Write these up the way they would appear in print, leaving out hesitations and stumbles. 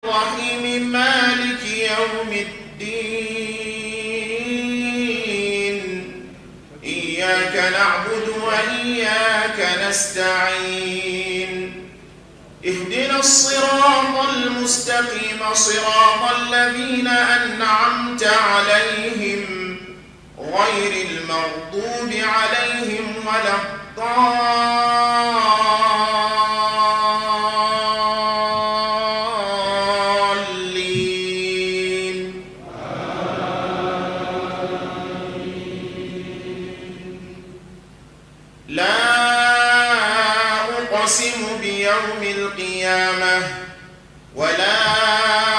الرحيم مالك يوم الدين إياك نعبد وإياك نستعين اهدنا الصراط المستقيم صراط الذين أنعمت عليهم غير المغضوب عليهم ولا الضالين. لا أقسم بيوم القيامة ولا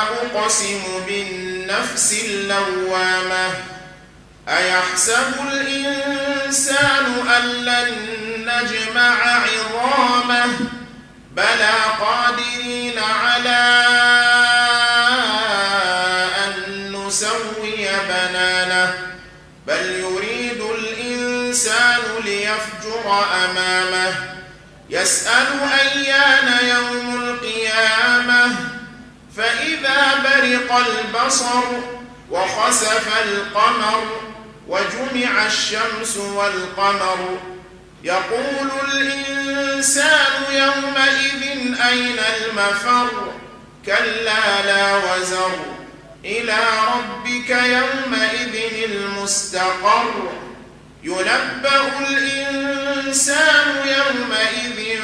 أقسم بالنفس اللوامة أيحسب الإنسان أن لن نجمع عظامه بلى قادرين على أن نسوي بنانه بل يريد الإنسان ليفجر أمامه يسأل أيان يوم القيامة فإذا برق البصر وخسف القمر وجمع الشمس والقمر يقول الإنسان يومئذ أين المفر كلا لا وزر إلى ربك يومئذ المستقر ينبأ الإنسان يومئذ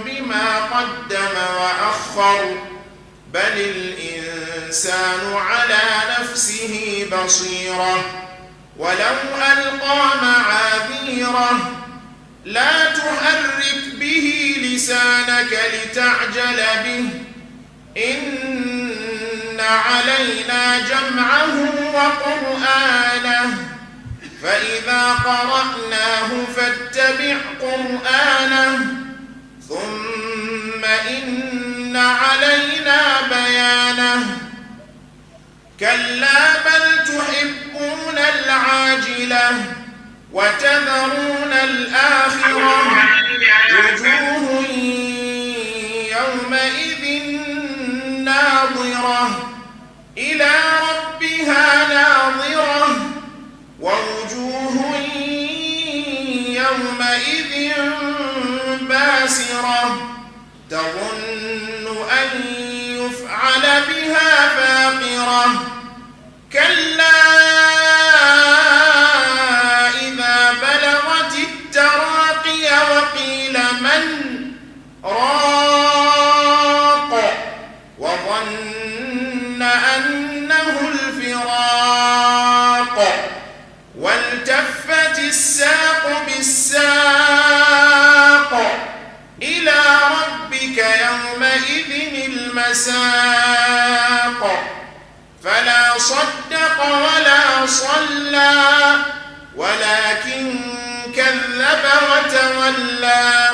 بما قدم وأخر بل الإنسان على نفسه بصيرة ولو ألقى معاذيره لا تحرك به لسانك لتعجل به إن علينا جمعه وقرآنه فإذا قرأناه فاتبع قرآنه ثم إن علينا بيانه كلا بل تحبون العاجلة وتذرون الآخرة وجوه يومئذ ناظرة إلى ربها ناظرة ووجوه يومئذ باسرة تظن أن يفعل بها فاقرة كلا إذا بلغت التراقي وقيل من راق وظن أنه الفراق والتفت الساق بالساق إلى ربك يومئذ المساق فلا صدق ولا صلى ولكن كذب وتولى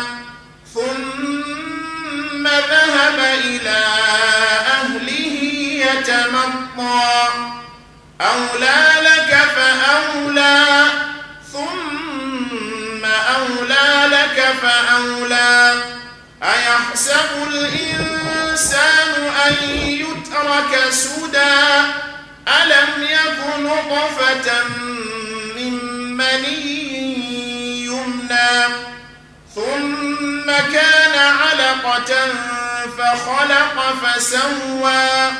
ثم ذهب إلى أهله يتمطى أولى لك فأولى ثم أولى لك فأولى أيحسب الإنسان أن يترك سدى ألم يك نطفة من مني يمنى ثم كان علقة فخلق فسوى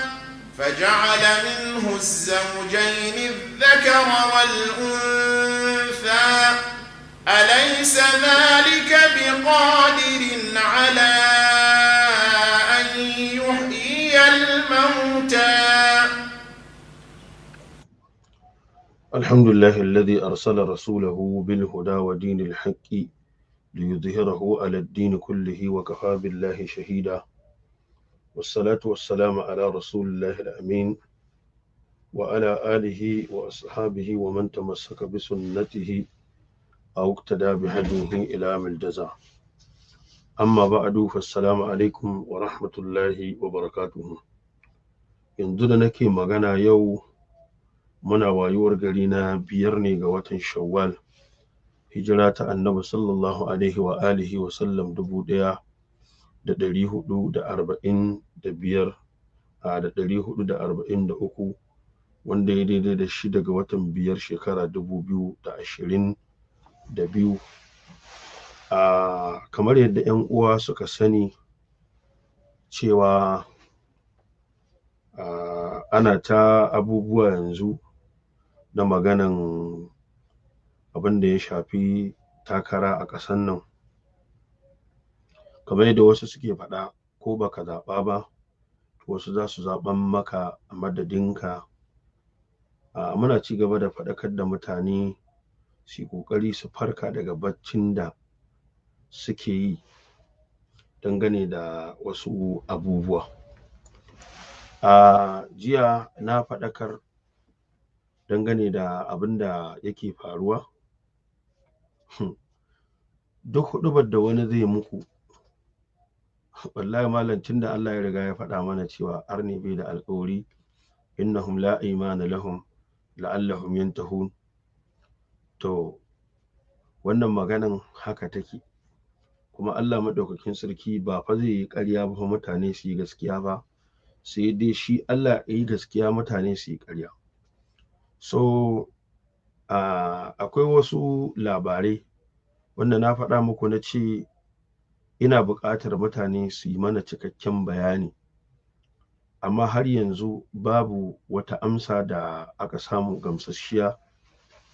فجعل منه الزوجين الذكر والأنثى أليس ذلك بقادر على أن يحيي الموتى. الحمد لله الذي أرسل رسوله بالهدى ودين الحق ليظهره على الدين كله وكفى بالله شهيدا والصلاة والسلام على رسول الله الأمين وعلى آله وأصحابه ومن تمسك بسنته أو اقتدى بهديه إلى يوم الجزاء أما بعد فالسلام عليكم ورحمة الله وبركاته. yanzu da nake magana yau muna wayuwar gari na 5 ne ga watan Shawwal hijira ta Annabi sallallahu alaihi wa alihi wa sallam 1445 1443, wanda ya daidai da 6 ga watan 5 shekara 2022. Kamar yadda 'yan uwa suka sani cewa ana ta abubuwa yanzu na maganan abin da ya shafi takara a ƙasar nan, kamar yadda wasu suke faɗa, ko baka zaɓa ba wasu za su zaɓan maka a madadinka. Muna ci gaba da faɗakar da mutane su yi ƙoƙari su farka daga baccin da suke yi dangane da wasu abubuwa. Jiya na faɗakar dangane da abin da yake faruwa. Duk huɗubar da wani zai muku, wallahi malam, tunda Allah ya riga ya faɗa mana cewa arne bai da alƙawari, innahum la imana lahum la'allahum yantahun, to wannan maganan haka take. Kuma Allah madaukakin sarki ba fa zai yi ƙarya ba fa mutane su yi gaskiya ba, sai dai shi Allah ya yi gaskiya mutane su yi ƙarya. So akwai wasu labarai wanda na faɗa muku na ce ina buƙatar mutane su yi mana cikakken bayani, amma har yanzu babu wata amsa da aka samu gamsasshiya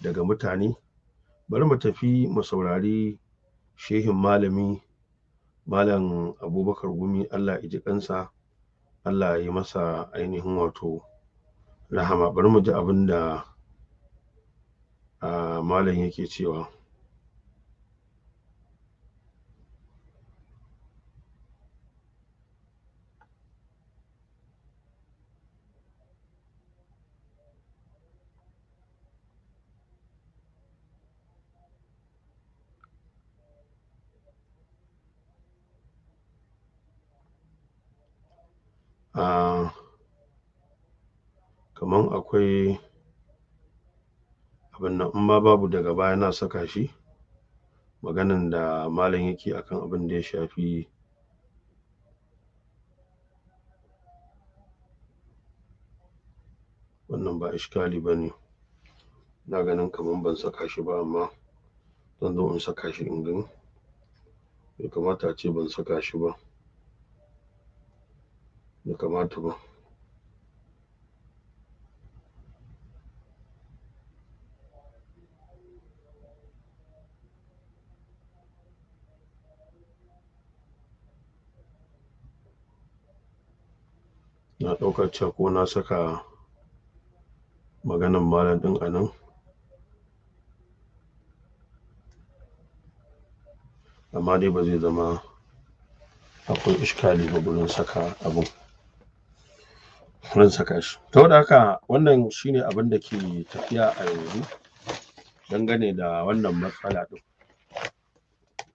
daga mutane. Bari mu tafi mu saurari shehin malami Malam Abubakar Gumi, Allah ya ji kansa, Allah ya yi masa ainihin wato rahama. Bari mu ji abin da malam yake cewa. Kaman akwai abin nan, in ma babu daga baya na saka shi, maganan da malam yake akan abin da ya shafi wannan ba iskali ba ne. Na ganin kaman ban saka shi ba, amma zan zo in saka shi in gani. Bai kamata a ce ban saka shi ba, bai kamata ba. Na ɗauka cewa ko na saka maganan malam ɗin a nan, amma dai ba zai zama akwai iskali ba gurin saka abun. Zan saka shi. Saboda haka wannan shine abin da ke tafiya a yanzu dangane da wannan matsala ɗin.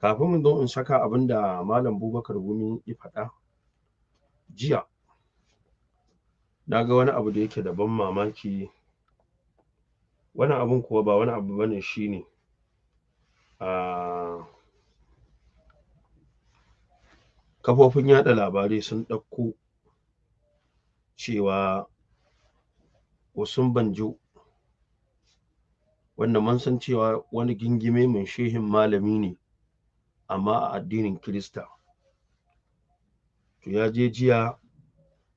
Kafin mu zo in saka abin da Malam Abubakar Gumi ya faɗa, jiya na ga wani abu da yake da ban mamaki. Wannan abun kuwa ba wani abu bane, shine kafofin yaɗa labarai sun ɗauko cewa Osum Banjo, wanda mun san cewa wani gingime mai shehin malami ne amma a addinin Kirista, to ya je jiya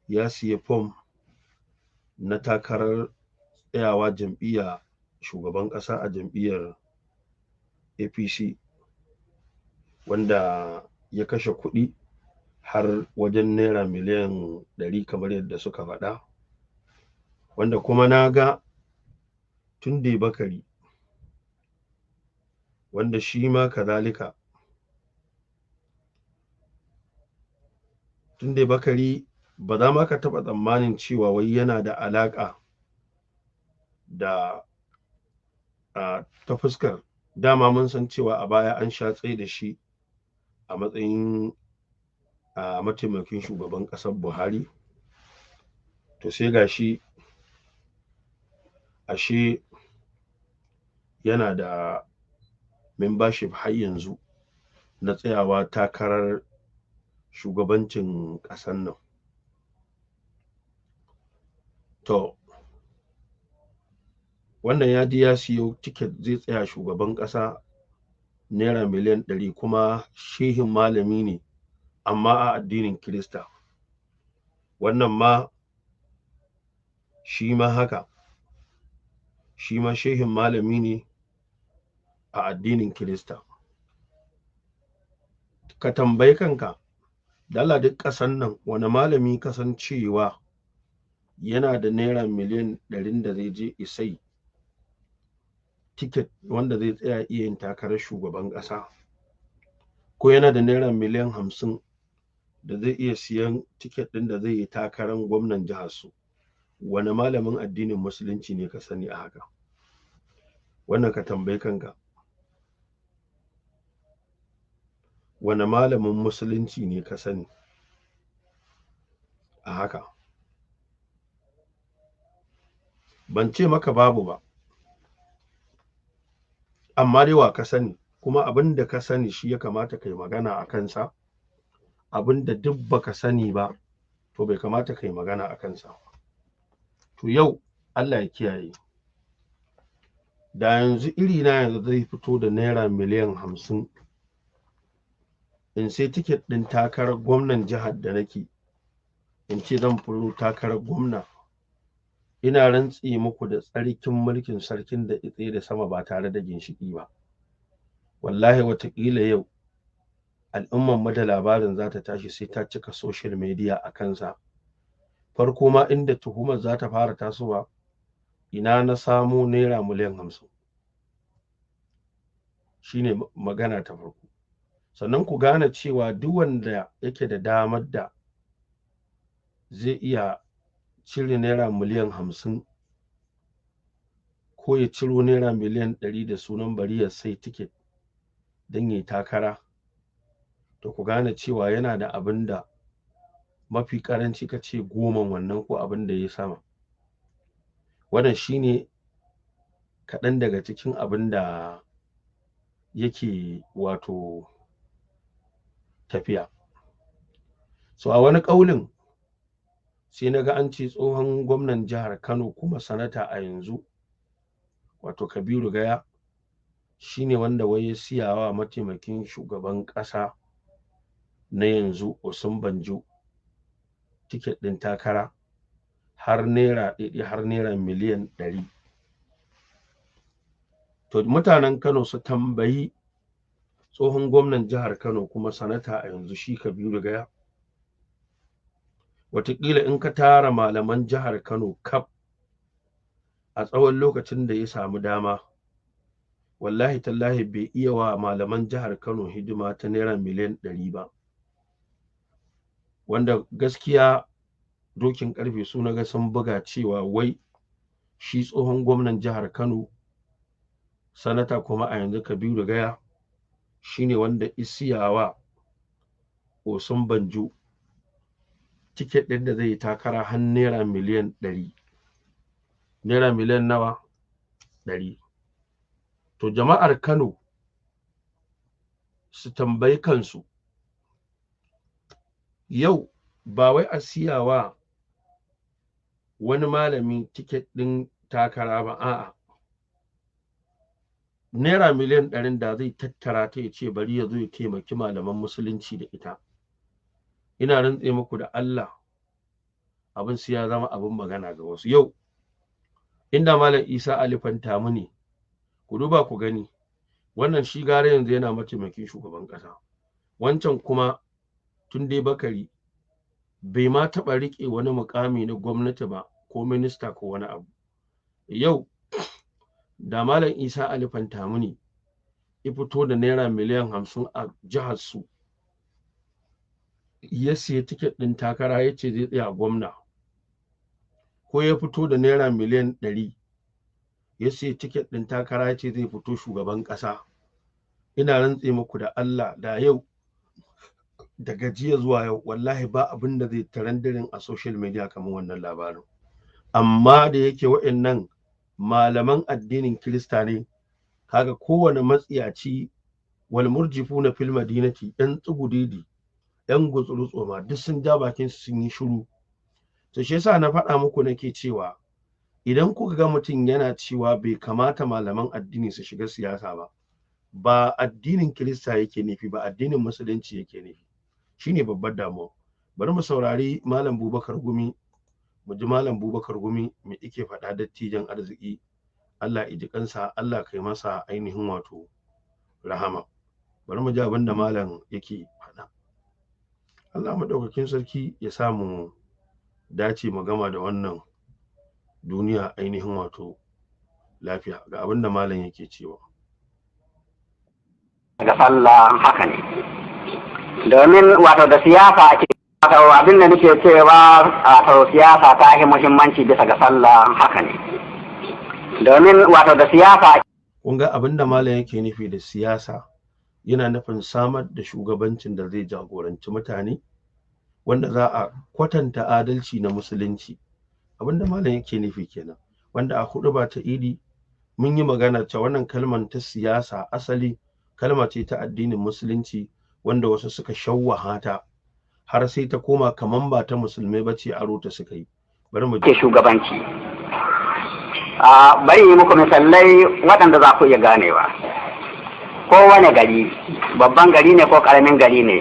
ya siya fom na takarar tsayawa jam'iyya shugaban ƙasa a jam'iyyar APC, wanda ya kashe kuɗi har wajen naira miliyan 100 kamar yadda suka faɗa. Wanda kuma na ga Tunde Bakari, wanda shi ma kazalika. Tunde Bakari ba za ma ka taɓa tsammanin cewa wai yana da alaƙa da ta fuskar, dama mun san cewa a baya an sha tsaye da shi a matsayin mataimakin shugaban ƙasar Buhari, to sai ga shi ashe yana da membership har yanzu na tsayawa takarar shugabancin ƙasar nan. to wannan ya ji ya siyo tiket zai tsaya shugaban ƙasa naira miliyan 100 kuma shehin malami ne amma a addinin Kirista. Wannan ma shi ma haka, shi ma shehin malami ne a addinin Kirista. Ka tambayi kanka, dala duk ƙasan nan wani malami kasancewa yana da naira miliyan 100 da zai je isai tiket wanda zai tsaya iya yin takarar shugaban ƙasa, ko yana da naira miliyan 50 da zai iya siyan tiket ɗin da zai yi takarar gwamnan jihar su. Wani malamin addinin musulunci ne ka sani a haka? Wannan ka tambayi kanka. Wani malamin musulunci ne ka sani a haka? Ban ce maka babu ba, amma dai wa ka sani, kuma abin da ka sani shi ya kamata kai magana a kansa. Abin da duk baka sani ba to bai kamata kai magana a kansa. To yau Allah ya kiyaye, da yanzu iri na yanzu zai fito da naira miliyan 50 in sai tiket ɗin takarar gwamnan jihar da nake, in ce zan fito takarar gwamna, ina rantse muku da tsarkin mulkin sarkin da itse da sama ba tare da ginshiki ba, wallahi watakila yau al'umman mu da labarin za ta tashi sai ta cika social media a kansa. Farko ma inda tuhumar za ta fara tasowa, ina na samo naira miliyan 50, shine magana ta farko. Sannan ku gane cewa duk wanda yake da damar da zai iya cire naira miliyan 50 ko ya ciro naira miliyan 100 da sunan bari ya sai tiket don yi takara, to ku gane cewa yana da abin da mafi karanci ka ce 10 wannan ko abin da ya sama. Wannan shine kaɗan daga cikin abin da yake wato tafiya. So a wani ƙaulin sai na ga an ce tsohon gwamnan jihar Kano kuma sanata a yanzu, wato Kabiru Gaya, shine wanda wai ya siyawa mataimakin shugaban ƙasa na yanzu Osinbajo tiket ɗin takara har naira miliyan 100. To mutanen Kano su tambayi tsohon gwamnan jihar Kano kuma sanata a yanzu shi Kabiru Gaya. Wataƙila in ka tara malaman jihar Kano kaf a tsawon lokacin da ya samu dama, wallahi tallahi bai iya wa malaman jihar Kano hidima ta naira miliyan 100 ba. Wanda gaskiya dokin karfe su naga sun buga cewa wai shi tsohon gwamnan jihar Kano sanata kuma a yanzu Kabiru Gaya shine wanda isiyawa Osinbajo tiket ɗin da zai yi takara har naira miliyan 100. Naira miliyan nawa? 100. To jama'ar Kano su tambayi kansu, yau ba wai a siyawa wani malami tiket ɗin takara ba, a'a, naira miliyan 100 da zai tattara ta ya ce bari ya zo ya taimaki malaman musulunci da ita, ina rantse muku da Allah abin sai ya zama abin magana ga wasu. Yau inda Malam Isa Ali Fantami ne, ku duba ku gani, wannan shi gare yanzu yana mataimakin shugaban ƙasa, wancan kuma Tunde Bakari bai ma taɓa riƙe wani mukami na gwamnati ba ko minista ko wani abu. Yau da Malam Isa Ali Fantami ne ya fito da naira miliyan 50 a jihar su, ya siya tiket ɗin takara ya ce zai tsaya gwamna, ko ya fito da naira miliyan 100 ya siya tiket ɗin takara ya ce zai fito shugaban ƙasa, ina rantse muku da Allah da yau daga jiya zuwa yau wallahi ba abin da zai tarandirin a social media kamar wannan labarin. Amma da yake waɗannan malaman addinin Kirista ne, kaga kowane matsiyaci wal murjifuna fil madinati ɗan tsugudidi ɗan gutsuru tsoma duk sun ja bakin su sun yi shiru. to shi yasa na faɗa muku nake cewa idan kuka ga mutum yana cewa bai kamata malaman addini su shiga siyasa ba addinin Kirista yake nufi ba, addinin musulunci yake nufi, shine babbar damuwa. Bari mu saurari Malam Bubakar Gumi, mu ji Malam Bubakar Gumi me yake faɗa, dattijan arziki, Allah ya ji kansa, Allah kai masa ainihin wato rahama. Bari mu ji abin da malam yake faɗa. Allah madaukakin sarki ya samu dace mu gama da wannan duniya ainihin wato lafiya. Ga abin da malam yake cewa. Ga sallah haka ne, domin wato da siyasa ake, wato abin da nake cewa wato siyasa ta yi muhimmanci bisa ga sallah haka ne, domin wato da siyasa. Kun ga abin da malam yake nufi da siyasa, yana nufin samar da shugabancin da zai jagoranci mutane wanda za a kwatanta adalci na musulunci. Abin da malam yake nufi kenan, wanda a huɗuba ta idi mun yi magana cewa wannan kalmar ta siyasa asali kalma ce ta addinin musulunci wanda wasu suka shawwaha ta har sai ta koma kaman ba ta musulmai bace, aro ta suka yi. Bari mu ke shugabanci. Bari yi muku misalai waɗanda za ku iya ganewa. Kowane gari, babban gari ne ko ƙaramin gari ne,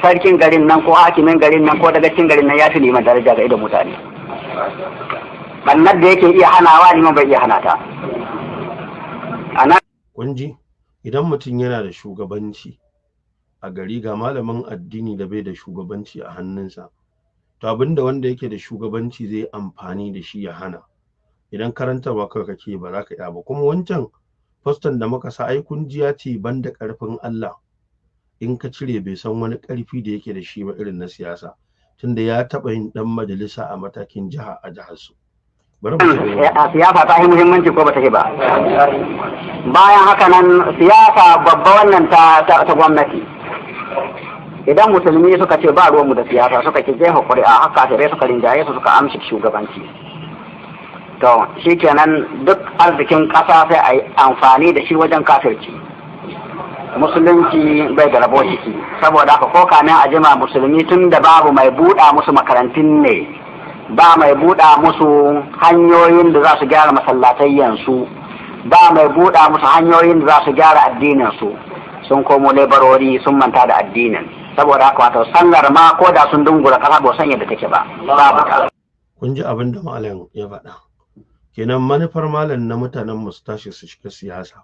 sarkin garin nan ko hakimin garin nan ko dagacin garin nan ya fi liman daraja ga idon mutane. Bannar da yake iya hanawa liman bai iya hana ta. Kun ji, idan mutum yana da shugabanci a gari, ga malamin addini da bai da shugabanci a hannunsa, to abinda wanda yake da shugabanci zai amfani da shi ya hana. Idan karantarwa kawai kake ba za ka iya ba. Kuma wancan faston da muka sa ai kun ji ya ce banda karfin Allah in ka cire bai san wani karfi da yake da shi ba irin na siyasa, tunda ya taba yin dan majalisa a matakin jiha a jihar su. Bari mu siyasa ta yi muhimmanci ko ba ta yi ba. Bayan haka nan siyasa babba wannan ta gwamnati. Idan musulmi suka ce ba ruwanmu da siyasa, suka ki jefa ƙuri'a, haka kafirai suka rinjaye su suka amshi shugabanci. To shi kenan duk arzikin ƙasa sai a yi amfani da shi wajen kafirci. Musulunci bai da rabo ciki, saboda haka ko kamin a jima musulmi tun da babu mai buɗa musu makarantun ne, ba mai buɗa musu hanyoyin da za su gyara masallatayyansu, ba mai buɗa musu hanyoyin da za su gyara addininsu, sun komo laborori sun manta da addinin. Saboda haka wato sallar ma ko da sun dungura ƙasa ba san yadda take ba, babu ta. Kun ji abin da malam ya faɗa. Kenan manufar malam na mutanen mu su tashi su shiga siyasa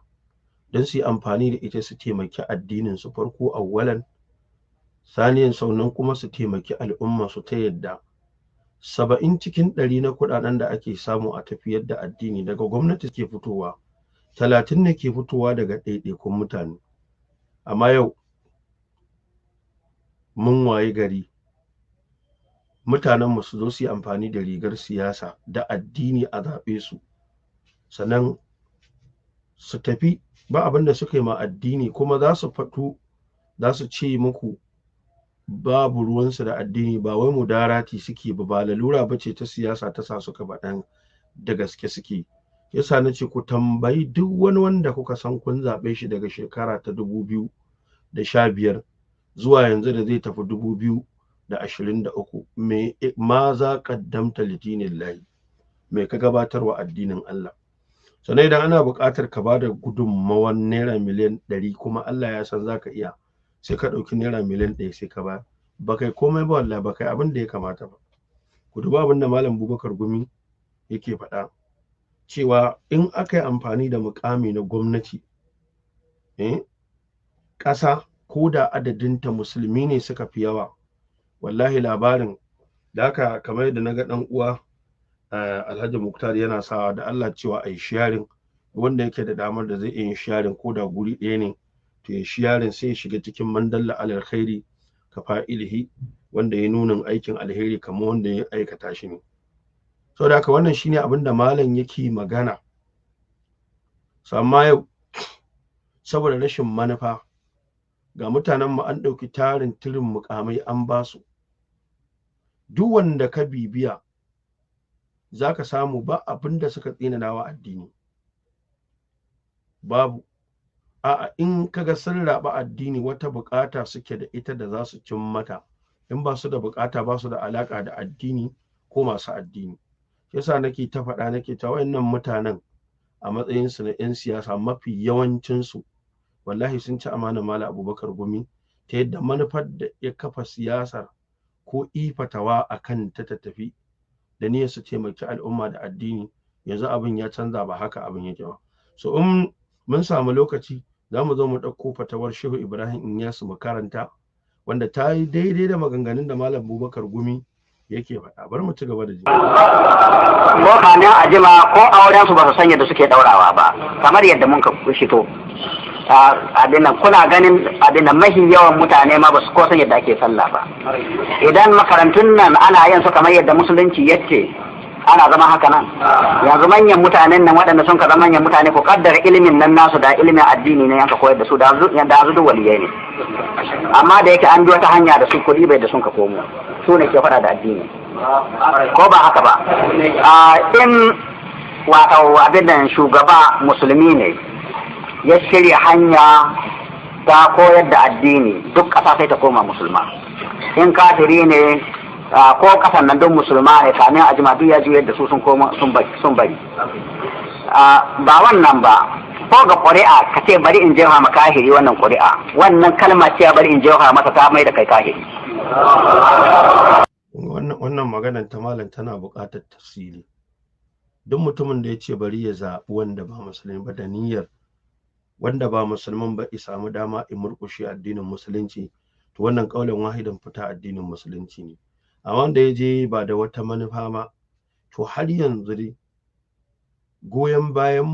don su yi amfani da ita su taimaki addinin su farko awwalan, saniyan saunan kuma su taimaki al'umma su ta yadda 70 cikin 100 na kuɗaɗen da ake samu a tafiyar da addini daga gwamnati ke fitowa, 30 ne ke fitowa daga ɗaiɗaikun mutane. Amma yau mun waye gari mutanenmu su zo su yi amfani da rigar siyasa da addini a zaɓe su, sannan su tafi ba abin da suka yi ma addini, kuma za su fito za su ce muku babu ruwansu da addini, ba wai mudarati suke ba lalura ba ce ta siyasa ta sa suka baɗan da gaske suke. Yasa na ce ku tambayi duk wani wanda kuka san kun zaɓe shi daga shekara ta 2015 zuwa yanzu da zai tafi 2023, me ma za qaddamta lidinillahi, me ka gabatarwa addinin Allah. Sannan idan ana buƙatar ka bada gudunmawan naira miliyan 100 kuma Allah ya san zaka iya, sai ka ɗauki naira miliyan 1 sai ka ba kai komai ba wallahi, ba kai abin da ya kamata ba. Ku duba abin da Malam Bubakar Gumi yake faɗa cewa in aka yi amfani da mukami na gwamnati, ƙasa ko da adadinta musulmi ne suka fi yawa, wallahi labarin da aka kamar yadda naga dan uwa Alhaji Muktar yana sawa da Allah cewa ai sharing, wanda yake da damar da zai yi sharing ko da guri ɗaya ne to ya sharing sai ya shiga cikin mandalla alal khairi ka fa'ilihi, wanda ya nuna aikin alheri kamar wanda ya aikata shi ne. Saboda haka wannan shine abin da malam yake magana. Amma yau saboda rashin manufa ga mutanen mu an ɗauki tarin tirin mukamai an ba su, duk wanda ka bibiya zaka samu ba abin da suka tsinanawa addini, babu. A'a, in kaga sun raba addini wata bukata suke da ita da za su cin mata, in ba su da bukata ba su da alaka da addini ko masu addini. Yasa nake ta faɗa nake ta wayannan mutanen a matsayinsu na 'yan siyasa mafi yawancinsu wallahi sun ci amanar Malam Abubakar Gumi ta yadda manufar da ya kafa siyasar ko ifatawa a kan ta tafi da niyyar su taimaki al'umma da addini, yanzu abin ya canza, ba haka abin yake ba. So in mun samu lokaci za mu zo mu ɗauko fatawar Shehu Ibrahim Inyasu mu karanta, wanda ta yi daidai da maganganun da Malam Abubakar Gumi yake faɗa. Bari mu ci gaba da ji. Ko kamin a jima ko auren su ba su san yadda suke daurawa ba, kamar yadda mun ka fito. Abin nan kuna ganin abin nan mahi yawan mutane ma ba su ko san yadda ake sallah ba. Idan makarantun nan ana yin su kamar yadda musulunci yace ana zama haka nan. Yanzu manyan mutanen nan waɗanda sun ka zama manyan mutane ko kaddara ilimin nan nasu da ilimin addini ne yanka koyar da su da azu waliyai ne. Amma da yake an bi wata hanya da su kuɗi bai da sun ka komo, su ne ke faɗa da addini. Ko ba haka ba. In wato abin nan shugaba musulmi ne ya shirya hanya ta koyar da addini, duk ƙasa sai ta koma musulma. In kafiri ne ko ƙasan nan don musulma ne, kamin a jima duk ya juyar da su sun bari. Ba wannan ba, ko ga ƙuri'a ka ce bari in jefa ma kahiri wannan ƙuri'a, wannan kalma ce bari in jefa masa ta mai da kai kahiri. Wannan maganar ta malam tana buƙatar tafsiri. Duk mutumin da ya ce bari ya zaɓi wanda ba musulmi ba da niyyar wanda ba musulman ba ya samu dama in murƙushe addinin musulunci, to wannan ƙaulen wahidan fita addinin musulunci ne. Amma wanda ya je ba da wata manufa ma, to har yanzu dai goyon bayan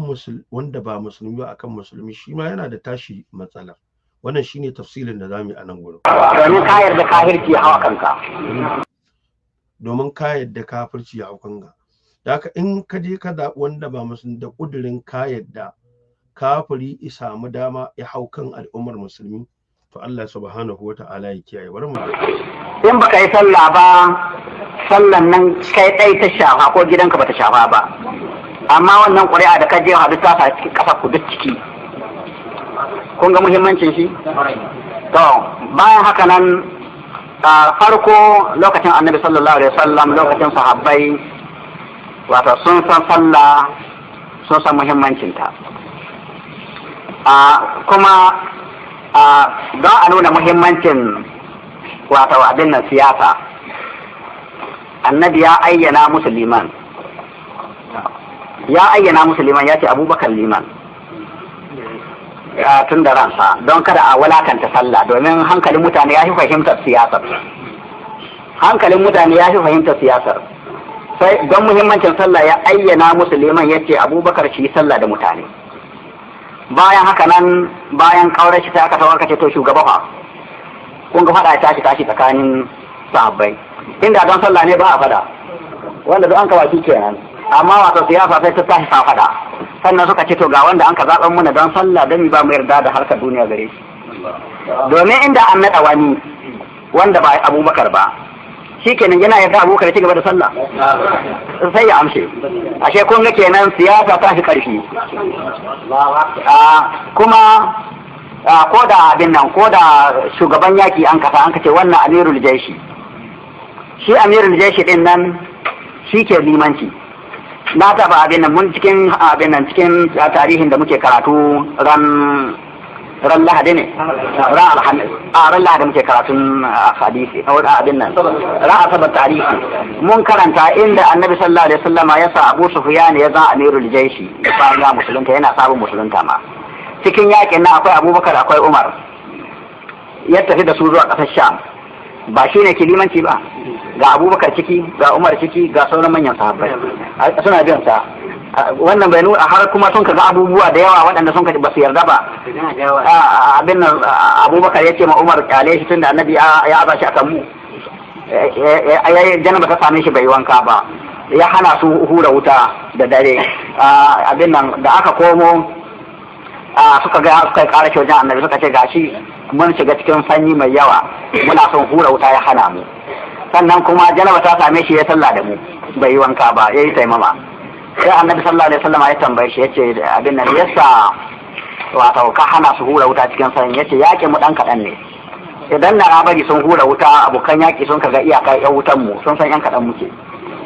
wanda ba musulmi ba akan musulmi shi ma yana da tashi matsala. Wannan shine tafsilin da zamu yi a nan gurin. Domin ka yarda kafirci ya hawa kanka. Domin ka yarda kafirci ya hawa kanka. Da haka in ka je ka zaɓi wanda ba musulmi da ƙudurin ka yarda kafiri ya samu dama ya hau kan al'ummar musulmi, to Allah subhanahu wa ta'ala ya kiyaye. Bari mu in baka yi sallah ba, sallan nan kai ɗai ta shafa ko gidanka bata shafa ba, amma wannan ƙuri'a da ka je hadu ta sa cikin ƙasa ku duk ciki. Kun ga muhimmancin shi? To bayan haka nan farko lokacin Annabi sallallahu alaihi wasallam, lokacin sahabbai, wato sun san sallah, sun san muhimmancinta. Kuma don a nuna muhimmancin wato abin nan siyasa, Annabi ya ayyana musu liman, ya ce Abubakar liman tun da ransa, don kada a walakanta sallah, domin hankalin mutane ya fi fahimtar siyasar. Sai don muhimmancin sallah ya ayyana musu liman, ya ce Abubakar shi sallah da mutane. Bayan haka nan, bayan kaurar shi ta aka tawar kace to shugaba fa, kun ga fada tashi tsakanin sahabbai, inda don sallah ne ba a fada, wanda duk an kawa shi kenan. Amma wato siyasa sai ta tashi sa fada, sannan suka ce to ga wanda an ka zaɓan muna don sallah don ba mu yarda da harkar duniya gare shi. Domin inda an naɗa wani wanda ba Abubakar ba, shi kenan yana yarda Abubakar ya ci gaba da sallah, sai ya amshe. Ashe kun ga kenan siyasa ta fi ƙarfi. Kuma ko da abin nan, ko da shugaban yaki an kafa an kace wannan amirul jaishi, shi amirul jaishi din nan shi ke limanci. Na taba abin nan mun cikin cikin tarihin da muke karatu ran Lahadi ne, ran Alhamis, ran Lahadi muke karatun hadisi, abin nan, ran Asabar tarihi. Mun karanta inda Annabi sallallahu alaihi wasallam ya sa Abu Sufyan ya zama amirul jaishi, bayan ya musulunta, yana sabon musulunta ma. Cikin yakin nan akwai Abubakar, akwai Umar, ya tafi da su zuwa ƙasar Sham. Ba shi ne kilimanci ba, ga Abubakar ciki, ga Umar ciki, ga sauran manyan sahabbai suna biyan sa. Wannan bai nuna har kuma sun ka ga abubuwa da yawa waɗanda sun ka ba su yarda ba. Abin nan Abubakar ya ce ma Umar kyale shi tunda Annabi ya aba shi akan mu, janaba ta same shi bai wanka ba, ya hana su hura wuta da dare. Abin nan da aka komo suka ƙara shi wajen Annabi, suka ce gashi mun shiga cikin sanyi mai yawa, muna son hura wuta ya hana mu, sannan kuma janaba ta same shi ya sallah da mu bai yi wanka ba, ya yi taimama. Sai Annabi sallallahu alaihi wasallam ya tambaye shi, yace abin nan yasa wato ka hana su hura wuta cikin sanyi, yace yaƙi mu dan kaɗan ne, idan na bari sun hura wuta abokan yaƙi sun kaga iyakar yan wutan mu sun san yan kaɗan muke,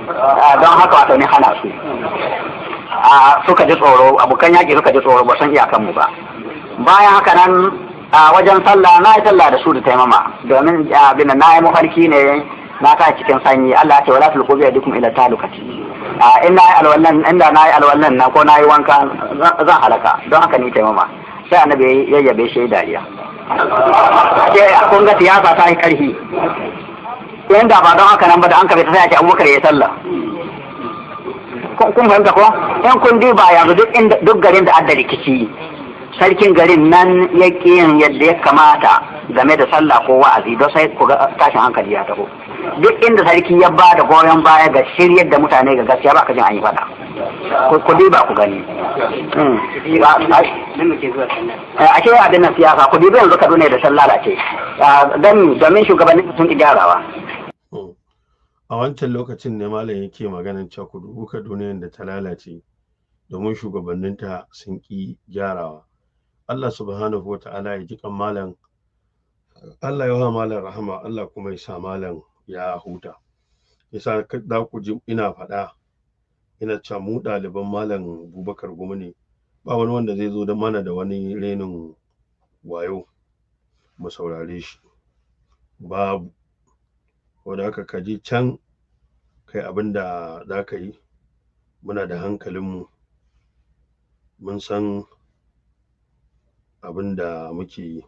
don haka wato ne hana su suka ji tsoro, abokan yaƙi suka ji tsoro ba san iyakanmu ba. Bayan haka nan a wajen sallah na yi sallah da su da taimama, domin abin na yi mafarki ne na ta cikin sanyi. Allah ya ce wala tulqu bi yadikum ila talukati. In na yi alwallan, inda na yi alwallan na ko na yi wanka zan halaka, don haka ni taimama. Sai annabi ya yabe shi dariya. Kun ga siyasa ta yi karfi. Inda ba don haka nan ba da an kafe ta sai ake Abubakar ya sallah. Kun fahimta ko? In kun diba yanzu duk garin da adda rikici, sarkin garin nan ya yin yadda ya kamata game da sallah ko wa'azi, don sai ku ga tashin hankali ya taho. Duk inda sarki ya ba da goyon baya ga shiryar da mutane ga gaskiya ba ka jin an yi fada. Ku diba ku gani. A ce abin nan siyasa ku diba yanzu Kaduna da sallah ce. Domin shugabannin sun ki gyarawa. A wancan lokacin ne malam yake maganin cewa ku dubu Kaduna da ta lalace domin shugabanninta sun ki gyarawa. Allah subhanahu wa ta'ala ya ji kan malam, Allah ya wa malam rahama, Allah kuma ya sa malam ya huta. Yasa da ku ji ina faɗa, ina cewa mu ɗaliban malam Bubakar Gumi ne, ba wani wanda zai zo da mana da wani renin wayo mu saurare shi, babu. Wanda haka ka je can kai abin da za ka yi, muna da hankalinmu, mun san abin da muke yi,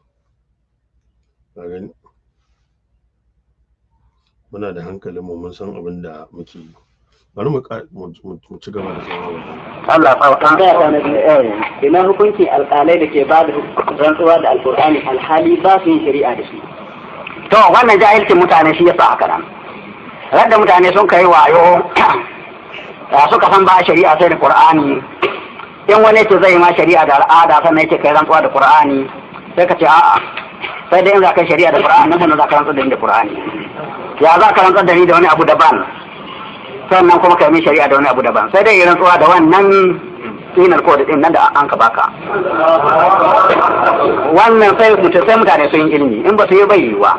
muna da hankalinmu, mun san abin da muke yi. Bari mu ci gaba da zama. Allah tsawatan gaya ta na ina hukunci alƙalai da ke ba da rantsuwa da alƙur'ani alhali ba su yin shari'a da shi. To wannan jahilcin mutane shi yasa haka nan. Radda mutane sun kai wayo suka san ba shari'a sai da Qur'ani. In wani ce zai ma shari'a da al'ada sannan yake kai rantsuwa da Qur'ani, sai ka ce a'a, sai dai in za ka shari'a da Qur'ani nan sannan za ka rantsuwa da ni da Qur'ani. Ya za ka rantsuwa da ni da wani abu daban, sannan kuma kai min shari'a da wani abu daban, sai dai rantsuwa da wannan sinar ko da din nan da an ka baka. Wannan sai mutane sun yi ilimi, in ba su yi bai yiwa.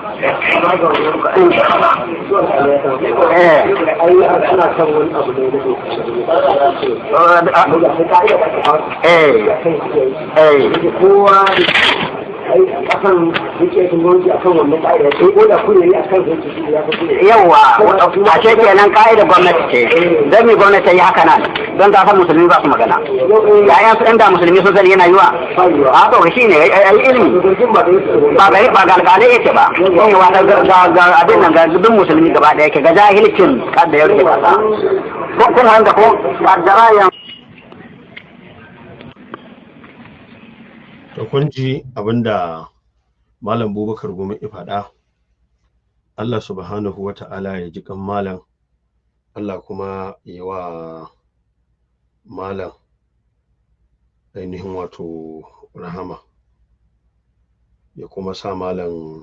akan yake sun gwamnati akan wannan ka'ida sai ko da kure ne akan zai ya fi yawa a ce kenan ka'ida gwamnati ce don me gwamnati ta yi haka nan don ta san musulmi ba su magana yayan su inda musulmi sun sani yana yiwa a to shi ne ai ilimi ba ga alƙalai yake ba yawa ga abin nan ga duk musulmi gaba ɗaya ke ga jahilcin kadda ya rufe kasa kun hanga ko kaddara yan to kun ji abinda Malam Bubakar Gumi ya faɗa. Allah subhanahu wa ta'ala ya ji kan malam, Allah kuma ya wa malam ainihin wato rahama, ya kuma sa malam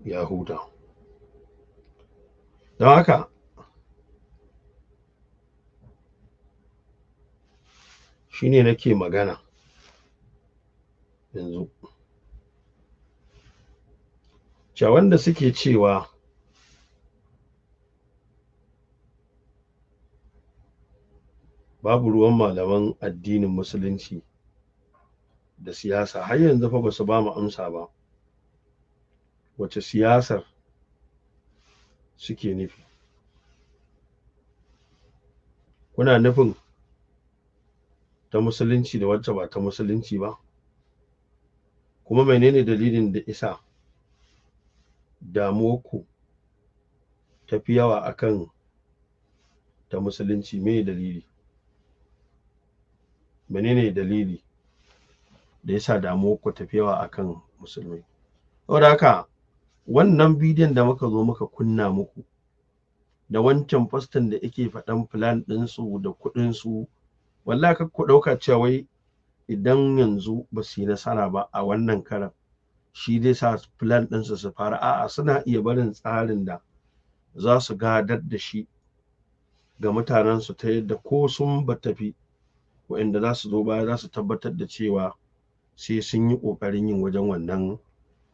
ya huta. Don haka shine nake magana yanzu cewa wanda suke cewa babu ruwan malaman addinin musulunci da siyasa, har yanzu fa basu ba mu amsa ba wace siyasar suke nufi. Kuna nufin ta musulunci da wacce ba ta musulunci ba? Kuma menene dalilin da isa damuwarku tafi yawa akan ta musulunci? Me dalili? Menene dalili da yasa damuwarku tafi yawa akan musulmai? Saboda haka wannan bidiyon da muka zo muka kunna muku da wancan faston da yake faɗan plan ɗinsu da kuɗinsu, wallahi kar ku ɗauka cewa wai idan yanzu ba su yi nasara ba a wannan karan shi zai sa plan ɗinsu su fara. A'a, suna iya barin tsarin da za su gadar da shi ga mutanensu ta yadda ko sun ba tafi waɗanda za su zo baya za su tabbatar da cewa sai sun yi ƙoƙarin yin wajen wannan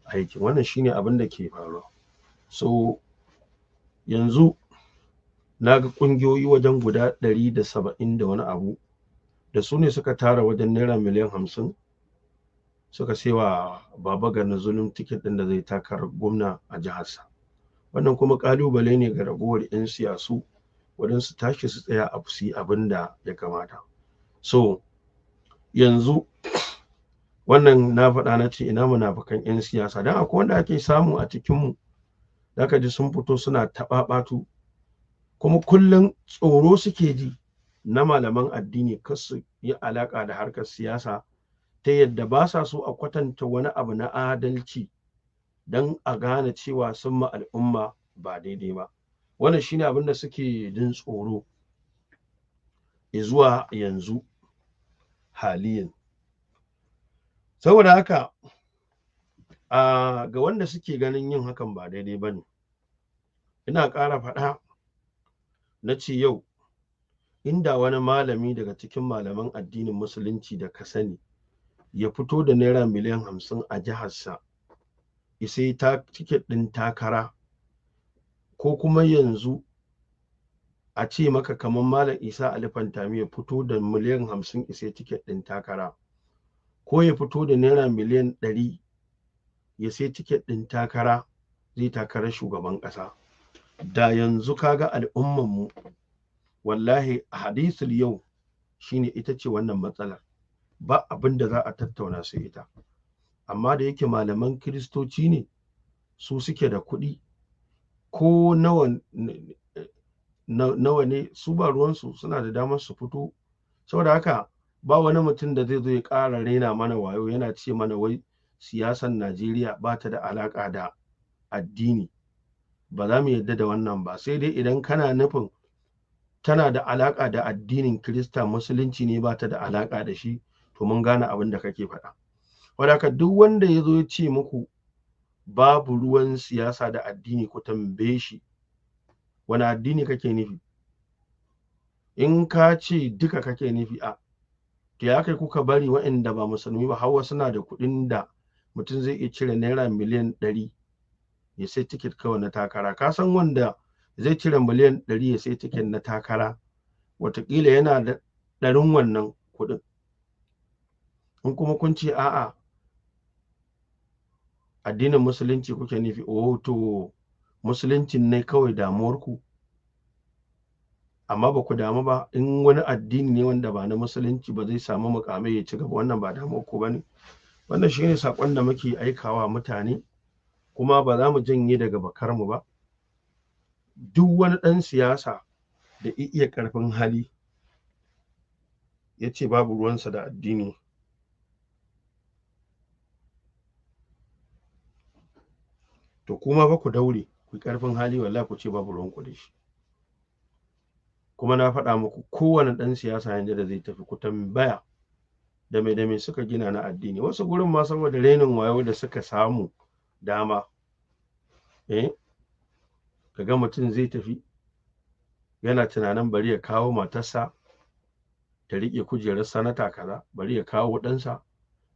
aikin. Wannan shine abin da ke faruwa. So yanzu na ga ƙungiyoyi wajen guda 170 da wani abu da su ne suka tara wajen naira miliyan 50 suka sewa Baba Gana Zulum tiket ɗin da zai takarar gwamna a jiharsa. Wannan kuma ƙalubale ne ga ragowar 'yan siyasu wajen su tashi su tsaya a su yi abin da ya kamata. So yanzu wannan na faɗa na ce ina munafukan 'yan siyasa, don akwai wanda ake samu a cikinmu da ka ji sun fito suna taɓaɓatu kuma kullum tsoro suke ji na malaman addini kar su yi alaƙa da harkar siyasa ta yadda ba sa so a kwatanta wani abu na adalci don a gane cewa sun ma al'umma ba daidai ba. Wannan shine abin da suke jin tsoro zuwa yanzu haliyan. Saboda haka ga wanda suke ganin yin hakan ba daidai ba ne, ina ƙara faɗa na ce yau inda wani malami daga cikin malaman addinin musulunci da ka sani ya fito da naira miliyan 50 a jiharsa sai ta tiket ɗin takara, ko kuma yanzu a ce maka kamar Malam Isa Ali Fantami ya fito da miliyan 50 sai tiket ɗin takara, ko ya fito da naira miliyan 100 ya sai tiket ɗin takara zai takarar shugaban ƙasa, da yanzu kaga al'umman mu wallahi a hadisul yau shine ita ce wannan matsalar, ba abin da za a tattauna sai ita. Amma da yake malaman kiristoci ne su suke da kuɗi, ko nawa ne su ba ruwansu, suna da damar su fito. Saboda haka ba wani mutum da zai zo ya ƙara raina mana wayo yana ce mana wai siyasar Najeriya ba ta da alaƙa da addini. Ba za mu yarda da wannan ba, sai dai idan kana nufin tana da alaƙa da addinin Kirista, musulunci ne ba ta da alaƙa da shi, to mun gane abin da kake faɗa. Wadaka duk wanda ya zo ya ce muku babu ruwan siyasa da addini, ku tambaye shi wani addini kake nufi. In ka ce duka kake nufi to ya kai kuka bari waɗanda ba musulmi ba hawa suna da kuɗin da mutum zai iya cire naira miliyan 100 ya sai tiket kawai na takara. Ka san wanda zai cire miliyan 100 ya sai tiket na takara watakila yana da ɗarin wannan kuɗin. In kuma kun ce a'a addinin musulunci kuke nufi, to musuluncin ne kawai damuwarku, amma ba ku damu ba in wani addini ne wanda ba na musulunci ba zai samu mukamai ya ci gaba, wannan ba damuwarku ba ne. Wannan shine saƙon da muke aikawa mutane, kuma ba za mu janye daga bakarmu ba. Duk wani ɗan siyasa da iya ƙarfin hali ya ce babu ruwansa da addini, to kuma ba ku daure ku ƙarfin hali wallahi ku ce babu ruwanku da shi. Kuma na faɗa muku kowane ɗan siyasa yanzu da zai tafi ku tambaya da me suka gina na addini. Wasu gurin ma saboda renin wayo da suka samu dama, kaga mutum zai tafi yana tunanin bari ya kawo matarsa ta riƙe kujerar sanata kaza, bari ya kawo ɗansa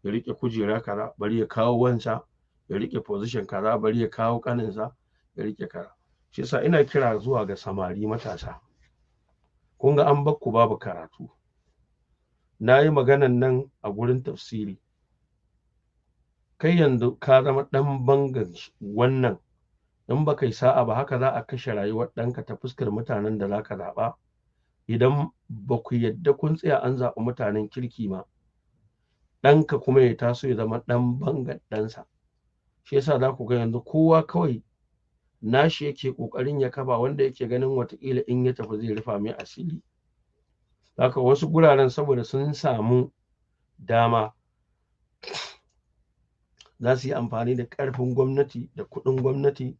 ya riƙe kujera kaza, bari ya kawo wansa ya riƙe position kaza, bari ya kawo ƙaninsa ya riƙe kaza. Shi yasa ina kira zuwa ga samari matasa, kun ga an bakku babu karatu. Na yi maganan nan a gurin tafsiri, kai yanzu ka zama ɗan bangan wannan, in ba kai sa'a ba haka za a kashe rayuwar ɗanka ta fuskar mutanen da za ka zaɓa. Idan ba ku yadda kun tsaya an zaɓi mutanen kirki ma, ɗanka kuma ya taso ya zama ɗan bangan ɗansa. Shi yasa za ku ga yanzu kowa kawai nashi yake ƙoƙarin ya kafa, wanda yake ganin watakila in ya tafi zai rufa mai asiri. Haka wasu guraren saboda sun samu dama za su yi amfani da ƙarfin gwamnati da kuɗin gwamnati.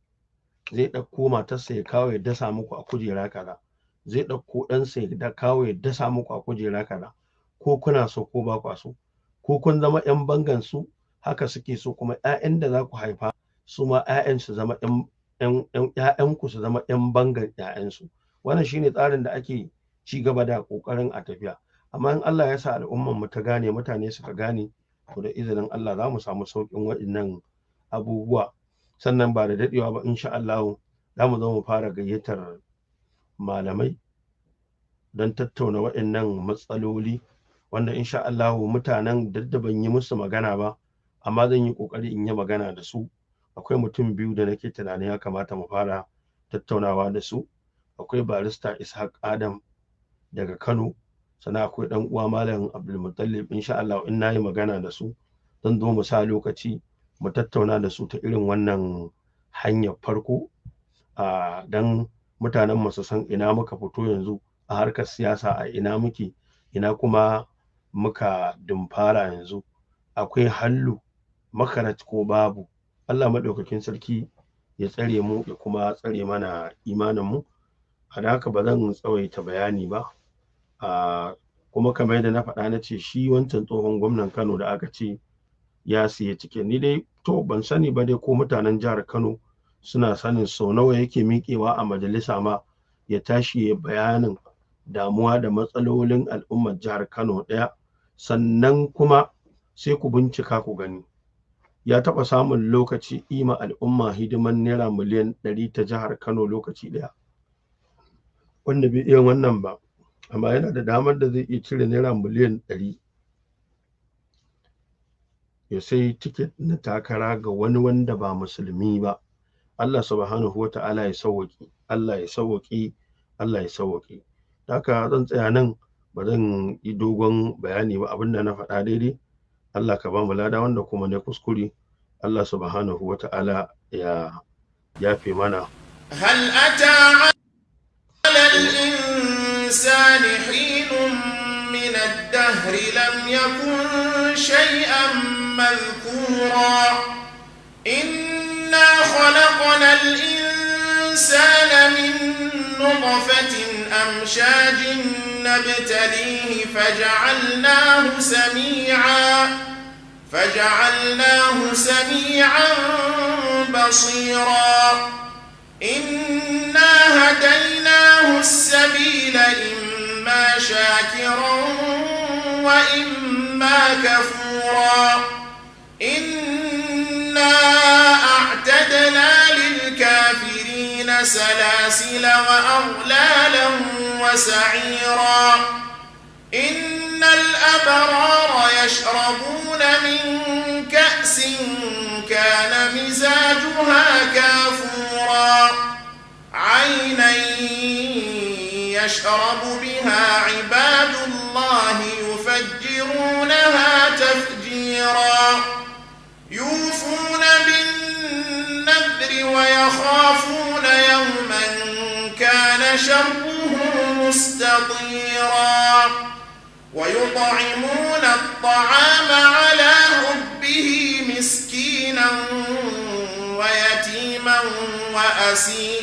Zai ɗauko matarsa ya kawo ya dasa muku a kujera kaza, zai ɗauko ɗansa ya kawo ya dasa muku a kujera kaza, ko kuna so ko ba kwa so, ko kun zama 'yan bangan su haka suke so, kuma 'ya'yan da za ku haifa su ma 'ya'yan su zama 'ya'yanku su zama 'yan bangan 'ya'yansu. Wannan shine tsarin da ake ci gaba da ƙoƙarin a tafiya. Amma in Allah ya sa al'ummar mu ta gane, mutane suka gane, to da izinin Allah za mu samu sauƙin waɗannan abubuwa. Sannan ba da daɗewa ba insha Allah za mu zo mu fara gayyatar malamai don tattauna waɗannan matsaloli wanda insha Allah mutanen da ban yi musu magana ba amma zan yi ƙoƙari in yi magana da su. Akwai mutum biyu da nake tunanin ya kamata mu fara tattaunawa da su. Akwai barista Ishaq Adam daga Kano, sannan akwai ɗan uwa Malam Abdulmutallib. Insha Allah in nayi magana da su zan zo mu sa lokaci mu tattauna da su ta irin wannan hanyar farko dan mutanen mu su san ina muka fito yanzu a harkar siyasa, a ina muke, ina kuma muka dumfara yanzu. Akwai hallu makarat ko babu. Allah maɗaukakin sarki ya tsare mu ya kuma tsare mana imanin mu. A haka ba zan tsawaita bayani ba. Kuma kamar yadda na faɗa na ce shi wancan tsohon gwamnan Kano da aka ce ya siya tiket, ni dai to ban sani ba dai ko mutanen jihar Kano suna sanin sau nawa yake miƙewa a majalisa ma ya tashi ya bayanin damuwa da matsalolin al'ummar jihar Kano ɗaya. Sannan kuma sai ku bincika ku gani ya taɓa samun lokaci ima al'umma hidiman naira miliyan 100 ta jihar Kano lokaci ɗaya, wanda bai iya wannan ba amma yana da damar da zai iya cire naira miliyan 100 ya sai tiket na takara ga wani wanda ba musulmi ba. Allah subhanahu wa ta'ala ya sauwaƙe, Allah ya sauwaƙe, Allah ya sauwaƙe. Haka zan tsaya nan, ba zan yi dogon bayani ba. Abinda na faɗa daidai Allah ka ba mu lada, wanda kuma ne kuskure Allah subhanahu wa ta'ala ya yafe mana. Hal ata 'ala al-insani hinun min ad-dahr lam yakun shay'an madhkura. Inna khalaqna al-insana min nutfatin amshajin nabtalihi فجعلناه سميعا بصيرا. إنا هديناه السبيل إما شاكرا وإما كفورا. إنا أعتدنا للكافرين سلاسل وأغلالا وسعيرا. إن الأبرار يشربون من كأس كان مزاجها كافورا. عينا يشرب بها عباد الله يفجرونها تفجيرا. يوفون بالنذر ويخافون يوما كان شره مستطيرا. ويطعمون الطعام على حبه مسكينا ويتيما وأسيرا.